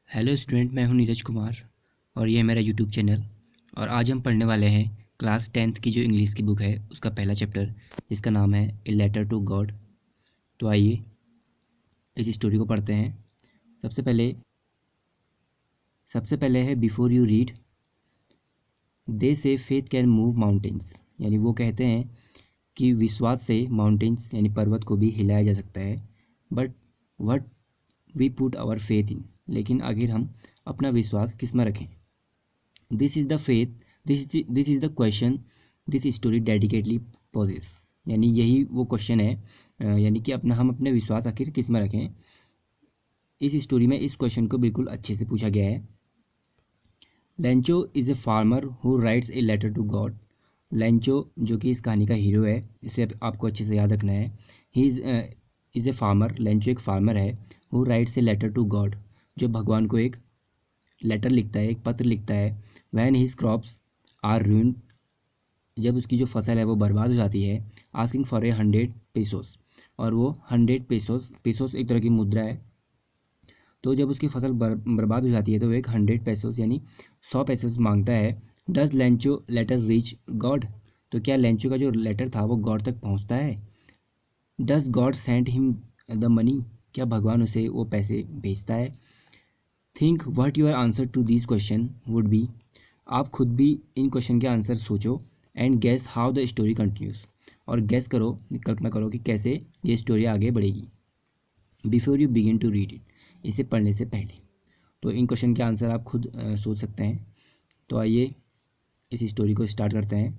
Hello student, मैं हूं नीरज कुमार और ये है मेरा यूट्यूब चैनल। और आज हम पढ़ने वाले हैं क्लास 10th की जो इंग्लिश की बुक है उसका पहला चैप्टर, जिसका नाम है ए लेटर टू गॉड। तो आइए इस स्टोरी को पढ़ते हैं। सबसे पहले सबसे पहले है बिफोर यू रीड, दे से फेथ कैन मूव माउंटेन्स। यानी वो कहते हैं कि विश्वास से माउंटेन्स यानी पर्वत को भी हिलाया जा सकता है। But what we put our faith in, लेकिन आखिर हम अपना विश्वास किस में रखें। This is the faith, this is the question this story dedicatedly poses. यानी यही वो क्वेश्चन है, यानी कि हम अपने विश्वास आखिर किस में रखें। इस स्टोरी में इस क्वेश्चन को बिल्कुल अच्छे से पूछा गया है। Lencho is a farmer who writes a letter to God. Lencho जो कि इस कहानी का हीरो है, इसे आपको अच्छे से याद रखना है। He is a farmer, Lencho एक फार्मर है। Who writes a letter to God, जो भगवान को एक लेटर लिखता है, एक पत्र लिखता है। When his crops are ruined, जब उसकी जो फसल है वो बर्बाद हो जाती है। आस्किंग फॉर ए 100 पेसोस, और वो 100 पेसोस, पेसोस एक तरह की मुद्रा है। तो जब उसकी फसल बर्बाद हो जाती है तो वो एक 100 पेसोस यानी 100 पेसोस मांगता है। Does Lencho letter reach God, तो क्या लेंचो का जो लेटर था वो गॉड तक पहुंचता है। Does God send him the money, क्या भगवान उसे वो पैसे भेजता है। Think what your answer to this question would be, आप खुद भी इन क्वेश्चन के आंसर सोचो। And guess how the story continues, और गेस करो, कल्पना करो कि कैसे ये स्टोरी आगे बढ़ेगी। Before you begin to read it, इसे पढ़ने से पहले। तो इन क्वेश्चन के आंसर आप खुद सोच सकते हैं। तो आइए इस स्टोरी को स्टार्ट करते हैं।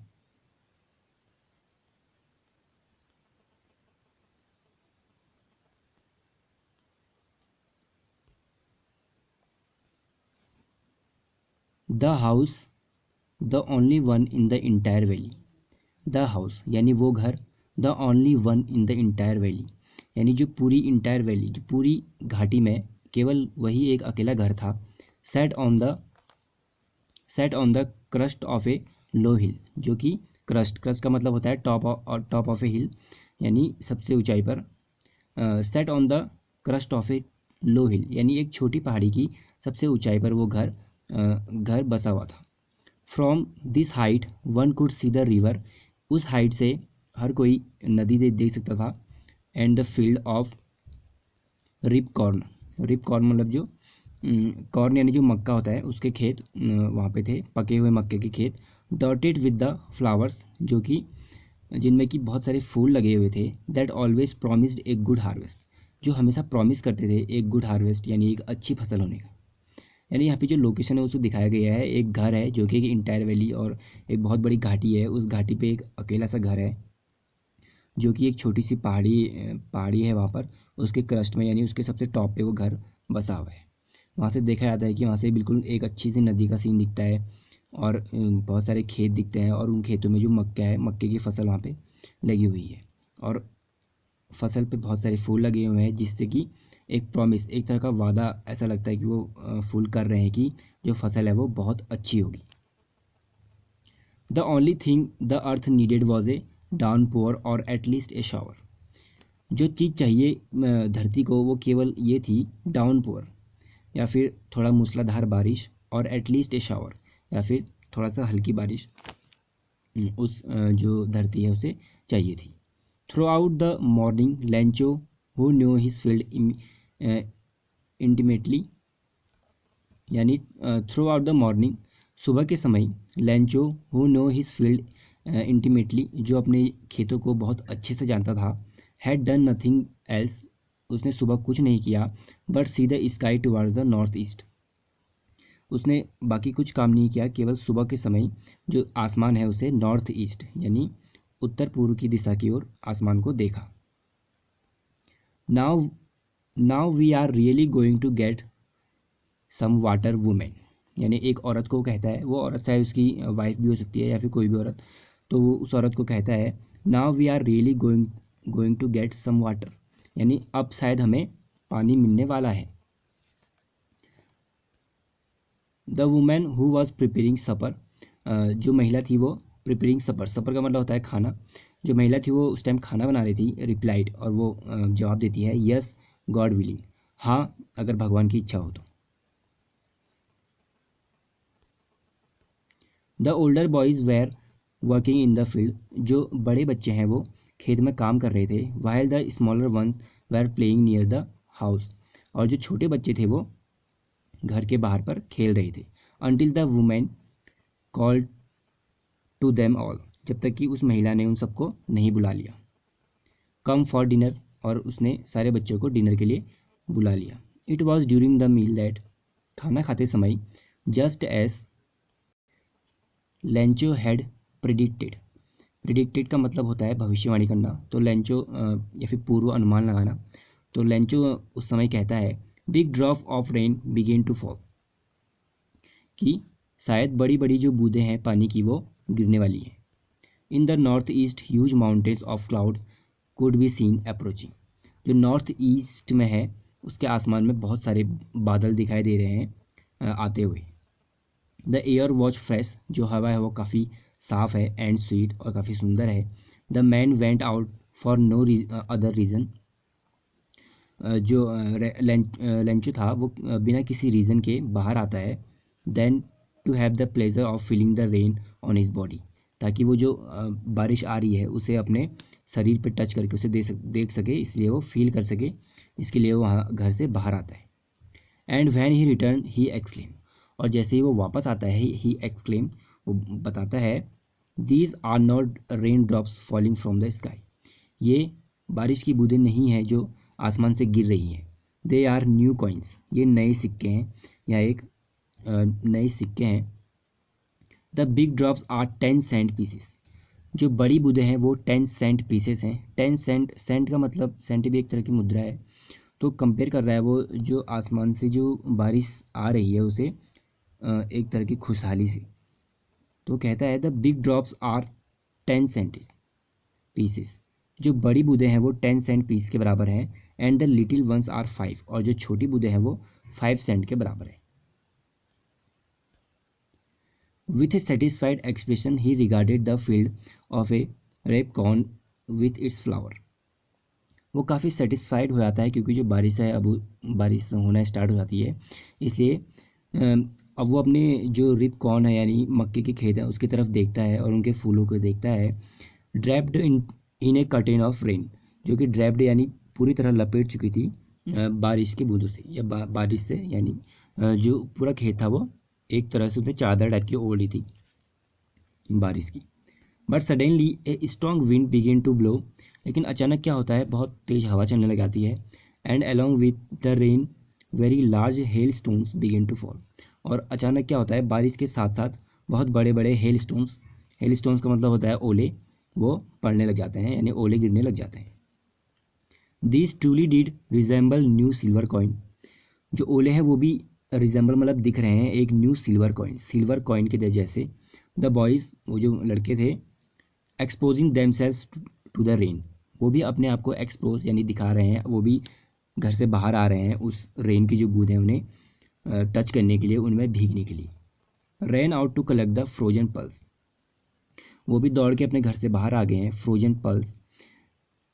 The house, the only one in the entire valley. The house यानी वो घर, the only one in the entire valley यानी जो पूरी इंटायर वैली, जो पूरी घाटी में केवल वही एक अकेला घर था। Set on the set on the crest of a low hill, जो कि क्रस्ट क्रस्ट का मतलब होता है टॉप, और टॉप ऑफ ए हिल यानी सबसे ऊंचाई पर। Set on the crest of a low hill यानी एक छोटी पहाड़ी की सबसे ऊंचाई पर वो घर बसा हुआ था। From this height one could see the river, उस हाइट से हर कोई नदी देख सकता था। And the field of ripe corn, ripe corn मतलब जो कॉर्न यानी जो मक्का होता है उसके खेत वहाँ पे थे, पके हुए मक्के के खेत। डॉटेड विद द फ्लावर्स, जो कि जिनमें कि बहुत सारे फूल लगे हुए थे। दैट ऑलवेज प्रॉमिस्ड एक गुड हार्वेस्ट, जो हमेशा प्रॉमिस करते थे एक गुड हार्वेस्ट यानी एक अच्छी फसल होने का। यानी यहाँ पे जो लोकेशन है उसको दिखाया गया है, एक घर है जो कि एक इंटायर वैली और एक बहुत बड़ी घाटी है। उस घाटी पे एक अकेला सा घर है जो कि एक छोटी सी पहाड़ी है वहाँ पर, उसके क्रस्ट में यानी उसके सबसे टॉप पे वो घर बसा हुआ है। वहाँ से देखा जाता है कि वहाँ से बिल्कुल एक अच्छी सी नदी का सीन दिखता है, और बहुत सारे खेत दिखते हैं, और उन खेतों में जो मक्का है, मक्के की फसल वहाँ पे लगी हुई है, और फसल पे बहुत सारे फूल लगे हुए हैं, जिससे कि एक प्रॉमिस, एक तरह का वादा ऐसा लगता है कि वो फूल कर रहे हैं कि जो फसल है वो बहुत अच्छी होगी। The only thing the earth needed was a downpour or at least a shower, जो चीज़ चाहिए धरती को वो केवल ये थी, डाउन पोअर या फिर थोड़ा मूसलाधार बारिश, और एटलीस्ट ए शावर या फिर थोड़ा सा हल्की बारिश उस जो धरती है उसे चाहिए थी। Through out the morning Lencho who knew his field intimately, यानी थ्रू आउट द मॉर्निंग, सुबह के समय Lencho who know his field intimately, जो अपने खेतों को बहुत अच्छे से जानता था। हैड डन नथिंग एल्स, उसने सुबह कुछ नहीं किया। But see the sky towards the north east, उसने बाकी कुछ काम नहीं किया, केवल सुबह के समय जो आसमान है उसे नॉर्थ ईस्ट यानी उत्तर पूर्व की दिशा की ओर आसमान को देखा। Now now we are really going to get some water woman, यानी एक औरत को कहता है, वो औरत चाहे उसकी वाइफ भी हो सकती है या फिर कोई भी औरत, तो वो उस औरत को कहता है now we are really going to get some water, यानी अब शायद हमें पानी मिलने वाला है। The women who was preparing supper, जो महिला थी वो प्रिपेयरिंग सपर, सपर का मतलब होता है खाना, जो महिला थी वो उस टाइम खाना बना रही थी। रिप्लाइड, और वो जवाब देती है यस गॉड विलिंग, हाँ अगर भगवान की इच्छा हो तो। The older boys where working in the field, जो बड़े बच्चे हैं वो खेत में काम कर रहे थे, while the smaller ones were playing near the house, और जो छोटे बच्चे थे वो घर के बाहर पर खेल रहे थे। Until the woman called to them all, जब तक कि उस महिला ने उन सबको नहीं बुला लिया। कम फॉर डिनर, और उसने सारे बच्चों को डिनर के लिए बुला लिया। It was during the meal that, खाना खाते समय, just as Lencho had predicted, predicted का मतलब होता है भविष्यवाणी करना, तो लेंचो या फिर पूर्व अनुमान लगाना, तो लेंचो उस समय कहता है big drops of rain began to fall, कि शायद बड़ी बड़ी जो बूंदें हैं पानी की वो गिरने वाली हैं। In the north east huge mountains of clouds could be seen approaching, जो नॉर्थ ईस्ट में है उसके आसमान में बहुत सारे बादल दिखाई दे रहे हैं आते हुए। द एयर वॉज फ्रेश, जो हवा है वो काफ़ी साफ़ है, एंड स्वीट, और काफ़ी सुंदर है। The man went out for no other reason, जो लेंचो था वो बिना किसी रीज़न के बाहर आता है, than to have the pleasure of feeling the rain on his body, ताकि वो जो बारिश आ रही है उसे अपने शरीर पे टच करके उसे देख सके, इसलिए वो फील कर सके, इसके लिए वो वहाँ घर से बाहर आता है। And when he return he exclaim, और जैसे ही वो वापस आता है ही एक्सक्लेम, वो बताता है these are not raindrops falling from the sky, ये बारिश की बूंदें नहीं हैं जो आसमान से गिर रही हैं। दे आर न्यू कॉइन्स, ये नए सिक्के हैं, या एक नए सिक्के हैं। The big drops are 10 cent pieces, जो बड़ी बूंदें हैं वो 10 सेंट पीसेस हैं। 10 सेंट, सेंट का मतलब, सेंट भी एक तरह की मुद्रा है, तो कंपेयर कर रहा है वो जो आसमान से जो बारिश आ रही है उसे एक तरह की खुशहाली से, तो कहता है the big drops are 10 cent pieces, जो बड़ी बूंदें हैं वो 10 सेंट पीस के बराबर हैं, and the little ones are 5, और जो छोटी बूंदें हैं वो 5 सेंट के बराबर है। With A satisfied expression he regarded the field of A rape corn with its flower, वो काफ़ी सेटिस्फाइड हो जाता है क्योंकि जो बारिश है अब बारिश होना स्टार्ट हो जाती है, इसलिए अब वो अपने जो रिप कॉर्न है यानी मक्के के खेत हैं उसकी तरफ देखता है और उनके फूलों को देखता है। Draped in A curtain of rain, जो कि ड्रैप्ड यानी पूरी तरह लपेट चुकी थी बारिश के बूंदों से, या बारिश से, यानी जो पूरा खेत था वो एक तरह से उसने चादर टाइप की ओढ़ी थी बारिश की। But suddenly a strong wind began to blow, लेकिन अचानक क्या होता है, बहुत तेज़ हवा चलने लग जाती है। And along with the rain very large hailstones began to fall, और अचानक क्या होता है, बारिश के साथ साथ बहुत बड़े बड़े हेल स्टोन्स का मतलब होता है ओले, वो पड़ने लग जाते हैं, यानी ओले गिरने लग जाते हैं। This truly did resemble new silver coin, जो ओले हैं वो भी रिजेंबल मतलब दिख रहे हैं एक न्यू सिल्वर कॉइन के जैसे। द बॉयज़, वो जो लड़के थे, exposing themselves to the rain, वो भी अपने आप को एक्सपोज यानी दिखा रहे हैं, वो भी घर से बाहर आ रहे हैं उस रेन की जो बूंदें उन्हें टच करने के लिए, उनमें भीगने के लिए। Ran out to collect the frozen pearls, वो भी दौड़ के अपने घर से बाहर आ गए हैं। फ्रोजन पल्स,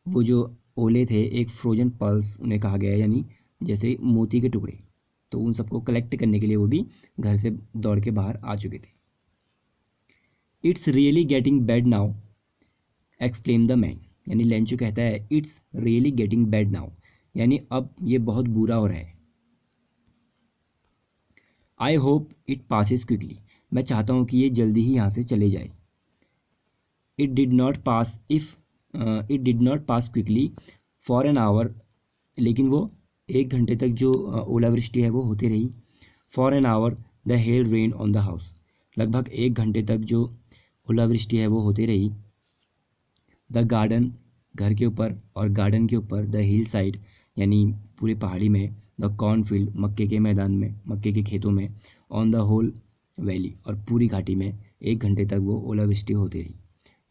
वो जो ओले थे एक फ्रोजन पल्स उन्हें कहा गया है, यानी जैसे मोती के टुकड़े, तो उन सबको कलेक्ट करने के लिए वो भी घर से दौड़ के बाहर आ चुके थे। It's really getting bad now exclaim the man, यानी लेंचो कहता है it's really getting bad now, यानी अब ये बहुत बुरा हो रहा है। I hope it passes quickly, मैं चाहता हूँ कि ये जल्दी ही यहाँ से चले जाए। It did not pass quickly for an hour, लेकिन वो 1 घंटे तक जो ओलावृष्टि है वो होती रही। For an hour the hell rain on the house, लगभग 1 घंटे तक जो ओलावृष्टि है वो होती रही। द गार्डन, घर के ऊपर, और गार्डन के ऊपर द हिल साइड, यानी पूरी पहाड़ी में। द कॉर्नफील्ड, मक्के के मैदान में, मक्के के खेतों में। ऑन द होल वैली, और पूरी घाटी में 1 घंटे तक वो ओलावृष्टि होती रही।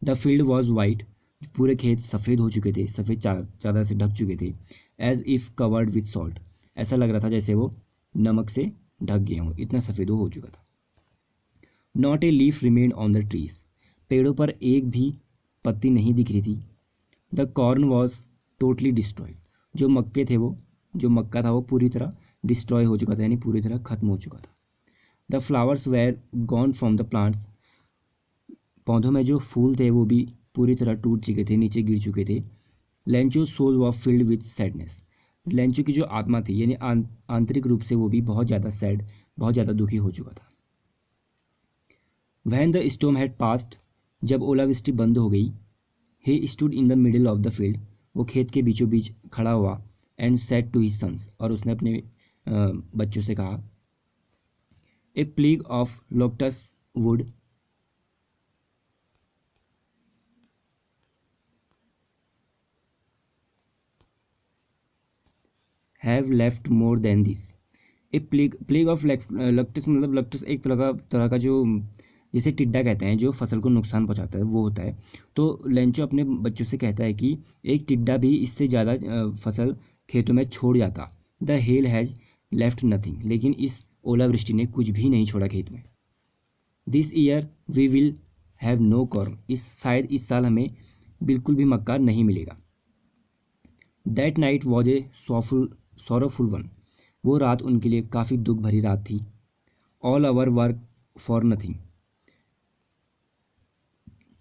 द फील्ड वॉज वाइट, पूरे खेत सफ़ेद हो चुके थे, सफ़ेद चादर से ढक चुके थे। As if covered with salt, ऐसा लग रहा था जैसे वो नमक से ढक गए हों, इतना सफ़ेद वो हो चुका था। Not a leaf remain on the trees, पेड़ों पर एक भी पत्ती नहीं दिख रही थी। The corn was totally destroyed, जो मक्का था वो पूरी तरह डिस्ट्रॉय हो चुका था, यानी पूरी तरह ख़त्म हो चुका था। The flowers were gone from the plants, पौधों में जो फूल थे वो भी पूरी तरह टूट चुके थे, नीचे गिर चुके थे। Lencho soul was filled with sadness. Lencho की जो आत्मा थी यानी आंतरिक रूप से वो भी बहुत ज़्यादा सैड, बहुत ज़्यादा दुखी हो चुका था। When the storm had passed, जब ओलावृष्टि बंद हो गई, he stood in the middle of the field, वो खेत के बीचों बीच खड़ा हुआ, and said to his sons, और उसने अपने बच्चों से कहा, a plague of locusts would have left more than this. A plague of locusts, मतलब लक्टस एक तरह का जो जिसे टिड्डा कहते हैं, जो फसल को नुकसान पहुंचाता है, वो होता है। तो लेंचो अपने बच्चों से कहता है कि एक टिड्डा भी इससे ज़्यादा फसल खेतों में छोड़ जाता। The hell has left nothing, लेकिन इस ओलावृष्टि ने कुछ भी नहीं छोड़ा खेत में। This year we will have no corn, शायद इस साल हमें बिल्कुल भी मक्का नहीं मिलेगा। That night was a sorrowful one, वो रात उनके लिए काफ़ी दुख भरी रात थी। All our work for nothing,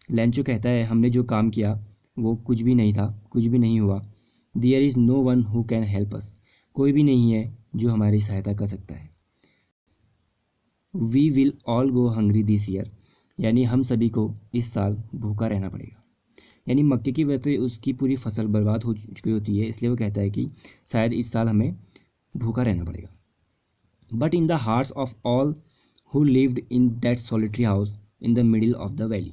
लेंचो कहता है हमने जो काम किया वो कुछ भी नहीं था, कुछ भी नहीं हुआ। There is no one who can help us, कोई भी नहीं है जो हमारी सहायता कर सकता है। We will all go hungry this year, यानी हम सभी को इस साल भूखा रहना पड़ेगा। यानी मक्के की वजह से उसकी पूरी फसल बर्बाद हो चुकी होती है, इसलिए वो कहता है कि शायद इस साल हमें भूखा रहना पड़ेगा। But in the hearts of all who lived in that solitary house in the middle of the valley,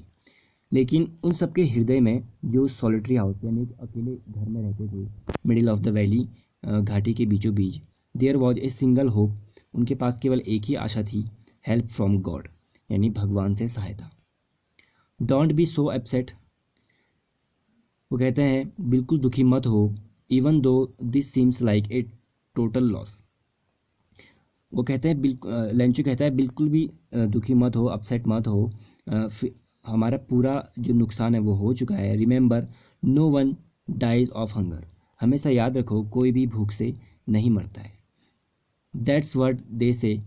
लेकिन उन सबके हृदय में जो सॉलिटरी हाउस यानी एक अकेले घर में रहते थे मिडिल ऑफ द वैली, घाटी के बीचों बीच, there was a single hope, उनके पास केवल एक ही आशा थी, हेल्प फ्रॉम गॉड, यानी भगवान से सहायता। डोंट बी सो अपसेट, वो कहते हैं बिल्कुल दुखी मत हो, even though this seems like a total loss. वो कहते हैं बिल्कुल, लेंचो कहता है बिल्कुल भी दुखी मत हो, अपसेट मत हो, हमारा पूरा जो नुकसान है वो हो चुका है। Remember no one dies of hunger, हमेशा याद रखो कोई भी भूख से नहीं मरता है। दैट्स व्हाट दे से,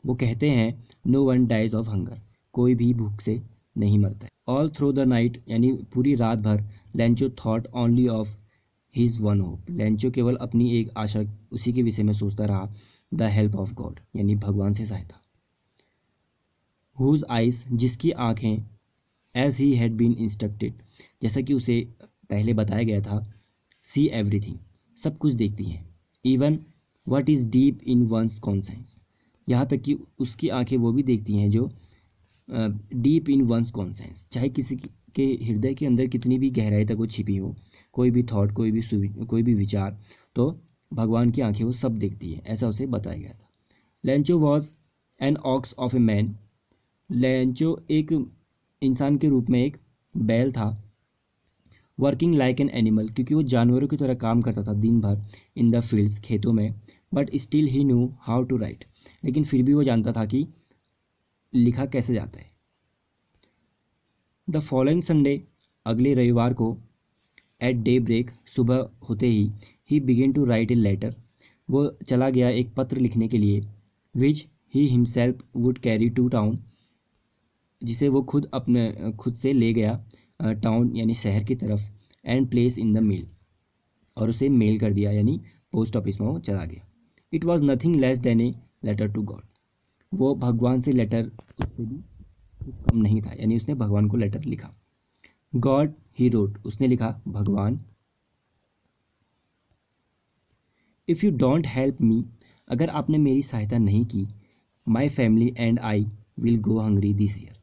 वो कहते हैं no one dies of hunger, कोई भी भूख से नहीं मरता है। ऑल थ्रू द नाइट, यानी पूरी रात भर, Lencho thought only of his one hope, Lencho केवल अपनी एक आशा उसी के विषय में सोचता रहा, द हेल्प ऑफ गॉड, यानी भगवान से सहायता। हुज आइज, जिसकी आँखें, as he had been instructed, जैसा कि उसे पहले बताया गया था, सी एवरीथिंग, सब कुछ देखती हैं। Even what is deep in one's conscience, यहाँ तक कि उसकी आंखें वो भी देखती हैं जो डीप इन वंस कॉन्सेंस, चाहे किसी के हृदय के अंदर कितनी भी गहराई तक वो छिपी हो, कोई भी थॉट, कोई भी विचार, तो भगवान की आंखें वो सब देखती है, ऐसा उसे बताया गया था। Lencho was an ox of a man, Lencho एक इंसान के रूप में एक बैल था। वर्किंग लाइक एन एनिमल, क्योंकि वो जानवरों की तरह काम करता था दिन भर इन द फील्ड्स, खेतों में। But still he knew how to write, लेकिन फिर भी वो जानता था कि लिखा कैसे जाता है। द फॉलोइंग संडे, अगले रविवार को, एट डे ब्रेक, सुबह होते ही began to write a letter, वो चला गया एक पत्र लिखने के लिए, which he himself would carry to town, जिसे वो खुद से ले गया टाउन यानी शहर की तरफ, and place in the mail, और उसे मेल कर दिया, यानी पोस्ट ऑफिस में वो चला गया। It was nothing less than a letter to God, वो भगवान से लेटर उससे भी कुछ कम नहीं था, यानी उसने भगवान को लेटर लिखा। गॉड ही रोट, उसने लिखा भगवान, if you don't help me, अगर आपने मेरी सहायता नहीं की, my family and I will go hungry this year,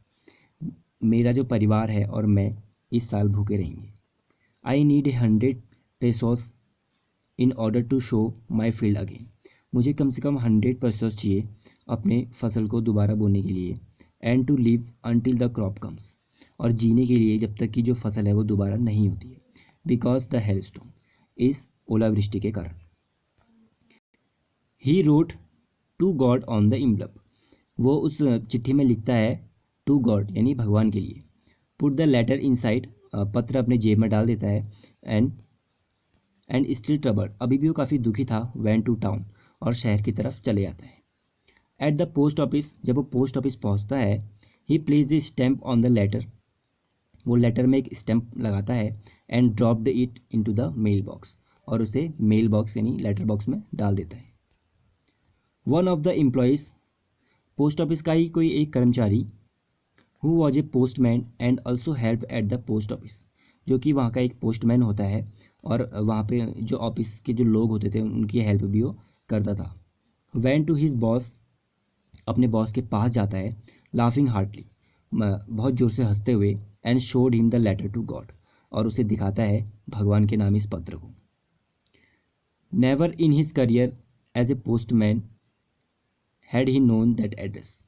मेरा जो परिवार है और मैं इस साल भूखे रहेंगे। I need 100 pesos in order to sow my field again, मुझे कम से कम 100 पेसोस चाहिए अपने फसल को दोबारा बोने के लिए। And to live until the crop comes, और जीने के लिए जब तक कि जो फसल है वो दोबारा नहीं होती है। बिकॉज द हेल स्टॉर्म, इस ओलावृष्टि के कारण। He wrote to God on the envelope, वो उस चिट्ठी में लिखता है टू गॉड यानी भगवान के लिए। पुट द लेटर इनसाइड, पत्र अपने जेब में डाल देता है। एंड स्टिल ट्रबल, अभी भी वो काफ़ी दुखी था। वैन टू टाउन, और शहर की तरफ चले जाता है। एट द पोस्ट ऑफिस, जब वो पोस्ट ऑफिस पहुंचता है, he placed the stamp on the letter, वो लेटर में एक स्टैम्प लगाता है, and dropped it into the mail box, और उसे मेल बॉक्स यानी लेटर बॉक्स में डाल देता है। One of the employees, post office का ही कोई एक कर्मचारी, who was a postman and also help at the post office, जो कि वहाँ का एक पोस्टमैन होता है और वहाँ पे जो ऑफिस के जो लोग होते थे उनकी हेल्प भी वो करता था। वैन टू हिज बॉस, अपने बॉस के पास जाता है, लाफिंग हार्टली, बहुत ज़ोर से हंसते हुए, and showed him the letter to God, और उसे दिखाता है भगवान के नाम इस पत्र को। Never in his career as a postman had he known that address,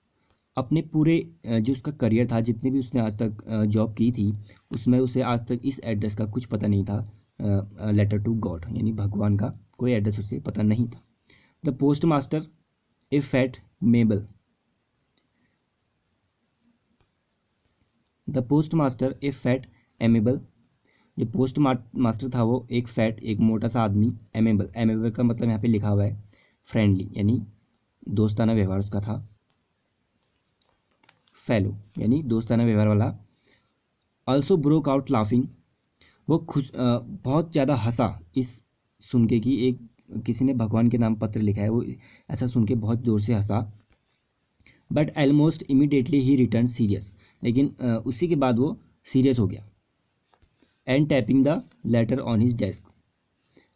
अपने पूरे जो उसका करियर था, जितने भी उसने आज तक जॉब की थी, उसमें उसे आज तक इस एड्रेस का कुछ पता नहीं था। लेटर टू गॉड यानी भगवान का कोई एड्रेस उसे पता नहीं था। The postmaster a fat amiable, the postmaster a fat amiable, जो पोस्ट मास्टर था वो एक फैट, एक मोटा सा आदमी, एमेबल, एमेबल का मतलब यहाँ पे लिखा हुआ है फ्रेंडली, यानी दोस्ताना व्यवहार उसका था, फेलो यानी दोस्ताना व्यवहार वाला। ऑल्सो ब्रोक आउट लाफिंग, वो बहुत ज़्यादा हंसा इस सुन के कि एक किसी ने भगवान के नाम पत्र लिखा है, वो ऐसा सुन के बहुत ज़ोर से हंसा। But almost immediately he returned serious, लेकिन उसी के बाद वो सीरियस हो गया। And tapping the letter on his desk,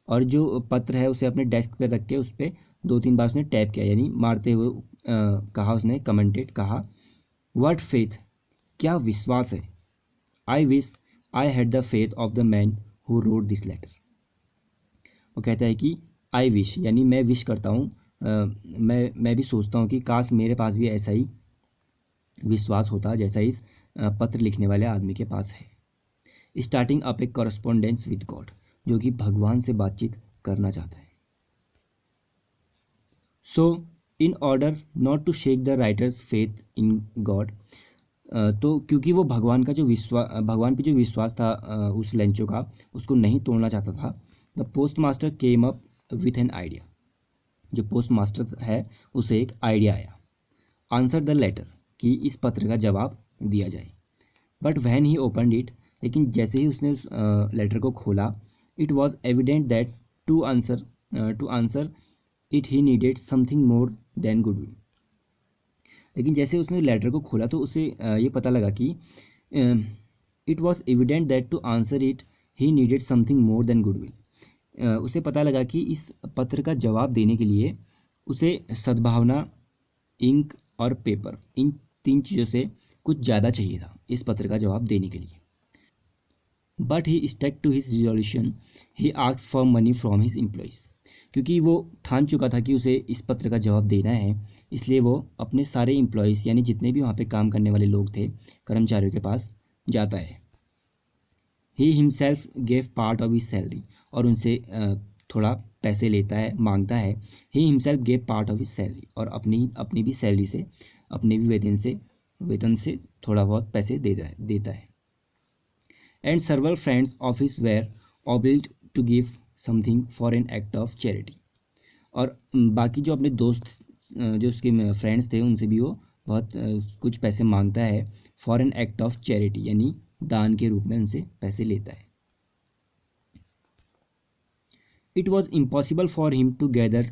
और जो पत्र है उसे अपने डेस्क पर रख के उस पर 2-3 बार उसने टैप किया, यानी मारते हुए कहा उसने, कमेंटेड, कहा, व्हाट फेथ, क्या विश्वास है, I wish I had the faith of the man who wrote this letter. वो कहता है कि आई विश यानी मैं विश करता हूँ, मैं भी सोचता हूँ कि काश मेरे पास भी ऐसा ही विश्वास होता जैसा इस पत्र लिखने वाले आदमी के पास है। Starting up a correspondence with God, जो कि भगवान से बातचीत करना चाहता है। So in order not to shake the writer's faith in God, तो क्योंकि वो भगवान का जो भगवान पे जो विश्वास था उस लेंचो का, उसको नहीं तोड़ना चाहता था। The post master came up with an idea, जो पोस्ट मास्टर है उसे एक आइडिया आया। आंसर द लेटर, कि इस पत्र का जवाब दिया जाए। But when he opened it, लेकिन जैसे ही उसने उस लेटर को खोला, it was evident that to answer it he needed something more than goodwill, लेकिन जैसे उसने लेटर को खोला तो उसे ये पता लगा कि it was evident that to answer it he needed something more than goodwill, उसे पता लगा कि इस पत्र का जवाब देने के लिए उसे सद्भावना, इंक और पेपर, इन 3 चीज़ों से कुछ ज़्यादा चाहिए था इस पत्र का जवाब देने के लिए। But he stuck to his resolution, he asked for money from his employees, क्योंकि वो ठान चुका था कि उसे इस पत्र का जवाब देना है, इसलिए वो अपने सारे एम्प्लॉयज़ यानी जितने भी वहाँ पे काम करने वाले लोग थे, कर्मचारियों के पास जाता है। He himself gave part of his salary, और उनसे थोड़ा पैसे लेता है, मांगता है। He himself gave part of his salary, और अपनी भी सैलरी से, अपने भी वेतन से थोड़ा बहुत पैसे देता है। And several friends of his were obliged to give something for an act of charity, और बाकी जो अपने दोस्त जो उसके फ्रेंड्स थे उनसे भी वो बहुत कुछ पैसे मांगता है, for an act of charity यानी दान के रूप में उनसे पैसे लेता है। It was impossible for him to gather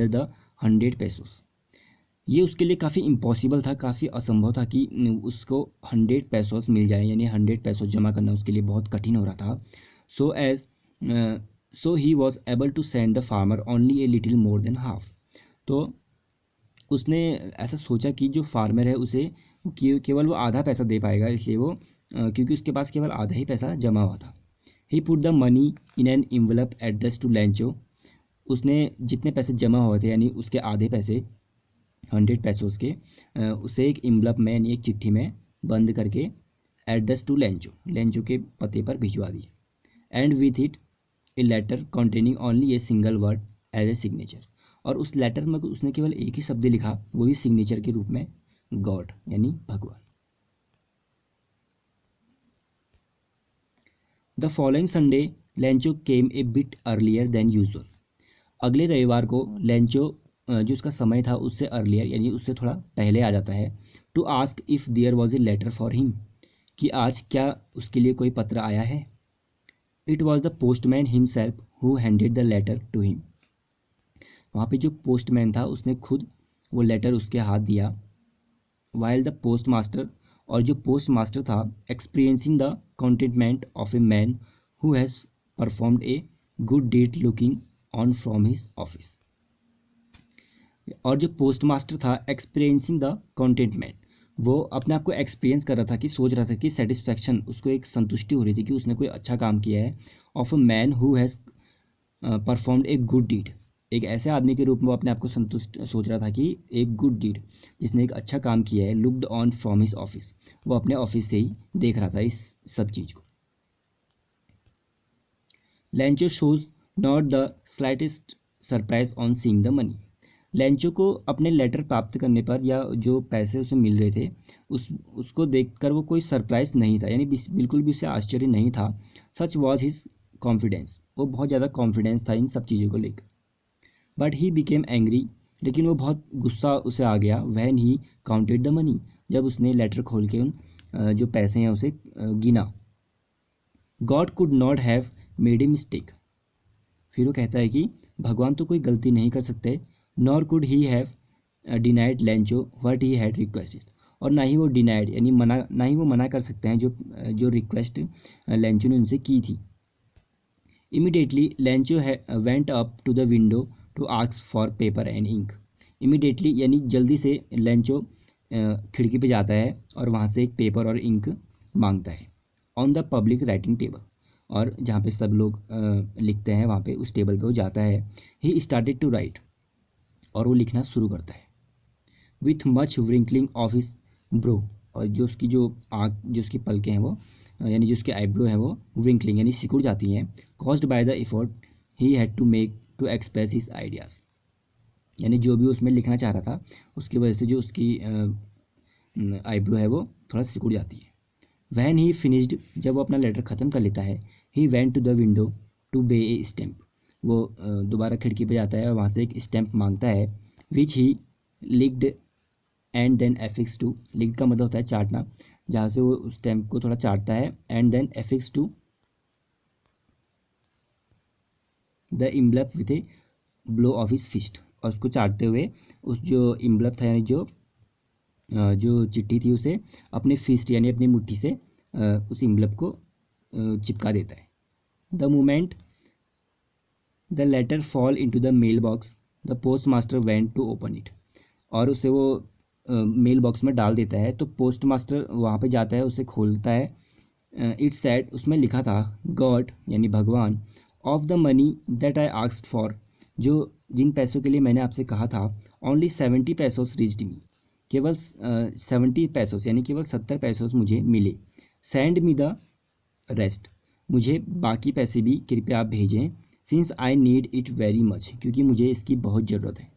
the 100 pesos, ये उसके लिए काफ़ी इम्पॉसिबल था, काफ़ी असंभव था कि उसको 100 पेसोस मिल जाए, यानी 100 पेसोस जमा करना उसके लिए बहुत कठिन हो रहा था। So he was able to send the farmer only a little more than half, तो उसने ऐसा सोचा कि जो फार्मर है उसे केवल वो आधा पैसा दे पाएगा, इसलिए वो क्योंकि उसके पास केवल आधा ही पैसा जमा हुआ था। He put the money in an envelope addressed to Lencho, उसने जितने पैसे जमा हुए थे यानी उसके आधे पैसे 100 पेसोस के, उसे एक इन्वेलप में यानी एक चिट्ठी में बंद करके एड्रेस टू लेंचो के पते पर भिजवा दिए। And with it a letter containing only a single word as a signature, और उस लेटर में उसने केवल एक ही शब्द लिखा, वो भी सिग्नेचर के रूप में, गॉड यानी भगवान। The following Sunday Lencho came A bit earlier than usual, अगले रविवार को लेंचो जो उसका समय था उससे अर्लियर यानी उससे थोड़ा पहले आ जाता है। To ask if there was a letter for him, कि आज क्या उसके लिए कोई पत्र आया है। It was the postman himself who handed the letter to him, वहाँ पे जो पोस्टमैन था उसने खुद वो लेटर उसके हाथ दिया। वाइल द पोस्ट मास्टर, और जो पोस्ट मास्टर था, experiencing the contentment of a man who has performed a good deed looking on from his office, और जो पोस्ट मास्टर था एक्सपीरियंसिंग द कंटेंटमेंट, वो अपने आप को एक्सपीरियंस कर रहा था कि सोच रहा था कि सेटिस्फैक्शन, उसको एक संतुष्टि हो रही थी कि उसने कोई अच्छा काम किया है। Of a man who has performed a good deed, एक ऐसे आदमी के रूप में वो अपने आप को संतुष्ट सोच रहा था कि एक गुड डीड, जिसने एक अच्छा काम किया है। Looked on from his office, वो अपने ऑफिस से ही देख रहा था इस सब चीज़ को। लैंचो shows not the slightest surprise on seeing the money, लैंचो को अपने लेटर प्राप्त करने पर या जो पैसे उसे मिल रहे थे उसको देखकर वो कोई सरप्राइज नहीं था, यानी बिल्कुल भी उसे आश्चर्य नहीं था। सच वॉज हिज कॉन्फिडेंस, वो बहुत ज़्यादा कॉन्फिडेंस था इन सब चीज़ों को लेकर। बट ही बिकेम एंग्री, लेकिन वो बहुत गुस्सा उसे आ गया। When he counted the money, जब उसने लेटर खोल के उन जो पैसे हैं उसे गिना। God could not have made a mistake, फिर वो कहता है कि भगवान तो कोई गलती नहीं कर सकते। Nor could he have denied लैंचो what he had requested, और ना ही वो डिनाइड यानी मना, ना ही वो मना कर सकते हैं जो रिक्वेस्ट लैंचो ने उनसे की थी। Immediately Lencho went up to the window to ask for paper and ink, immediately यानी जल्दी से लैंचो खिड़की पे जाता है और वहाँ से एक पेपर और इंक मांगता है। On the public writing table, और जहाँ पे सब लोग लिखते हैं वहाँ पे उस टेबल पे वो जाता है। ही स्टार्टेड टू राइट, और वो लिखना शुरू करता है। With much wrinkling of his brow, और जो उसकी जो आँख, जो उसकी पलकें हैं वो यानी जो उसके आईब्रो हैं वो व्रिंकलिंग यानी सिकुड़ जाती हैं। Caused by the effort he had to make to express his ideas, यानी जो भी उसमें लिखना चाह रहा था उसकी वजह से जो उसकी आईब्रो है वो थोड़ा सिकुड़ जाती है। वैन ही फिनिश्ड, जब वो अपना लेटर ख़त्म कर लेता है, he went to the window to buy a stamp, वो दोबारा खिड़की पे जाता है और वहाँ से एक स्टैम्प मांगता है। Which he licked and then affixed to, licked का मतलब होता है चाटना, जहाँ से वो उस स्टैम्प को थोड़ा चाटता है। And then affixed to the envelope with a blow of his fist, और उसको चाटते हुए उस जो इम्बलप था यानी जो चिट्ठी थी उसे अपने फिस्ट यानी अपनी मुट्ठी से उस इम्बलप को चिपका देता है। The moment the letter fall into the mail box, the postmaster went to open it, और उसे वो मेल बॉक्स में डाल देता है। तो पोस्ट मास्टर वहाँ पे जाता है, उसे खोलता है। इट सेड, उसमें लिखा था गॉड यानी भगवान, of the money that I asked for, जो जिन पैसों के लिए मैंने आपसे कहा था, ओनली 70 पैसोस रीच्ड मी, केवल 70 पैसोस यानी केवल 70 पैसोस मुझे मिले। सेंड मी द रेस्ट, मुझे बाकी पैसे भी कृपया आप भेजें। Since I need it very much, क्योंकि मुझे इसकी बहुत ज़रूरत है।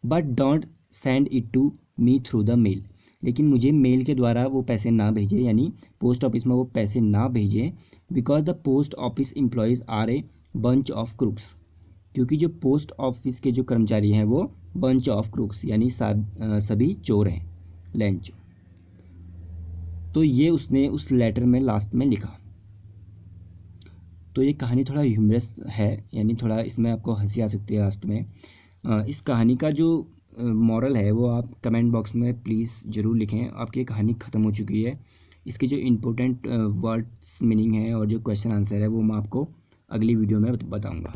But don't send it to me through the mail, लेकिन मुझे मेल के द्वारा वो पैसे ना भेजें, यानी पोस्ट ऑफिस में वो पैसे ना भेजें। Because the post office employees are a bunch of crooks, क्योंकि जो पोस्ट ऑफिस के जो कर्मचारी हैं वो बंच ऑफ क्रूक्स यानी सभी चोर हैं, लैंचो। तो ये उसने उस लेटर में लास्ट में लिखा। तो ये कहानी थोड़ा ह्यूमरस है, यानी थोड़ा इसमें आपको हंसी आ सकती है लास्ट में। इस कहानी का जो मॉरल है वो आप कमेंट बॉक्स में प्लीज़ ज़रूर लिखें। आपकी कहानी ख़त्म हो चुकी है। इसके जो इम्पोर्टेंट वर्ड्स मीनिंग है और जो क्वेश्चन आंसर है वो मैं आपको अगली वीडियो में बताऊँगा।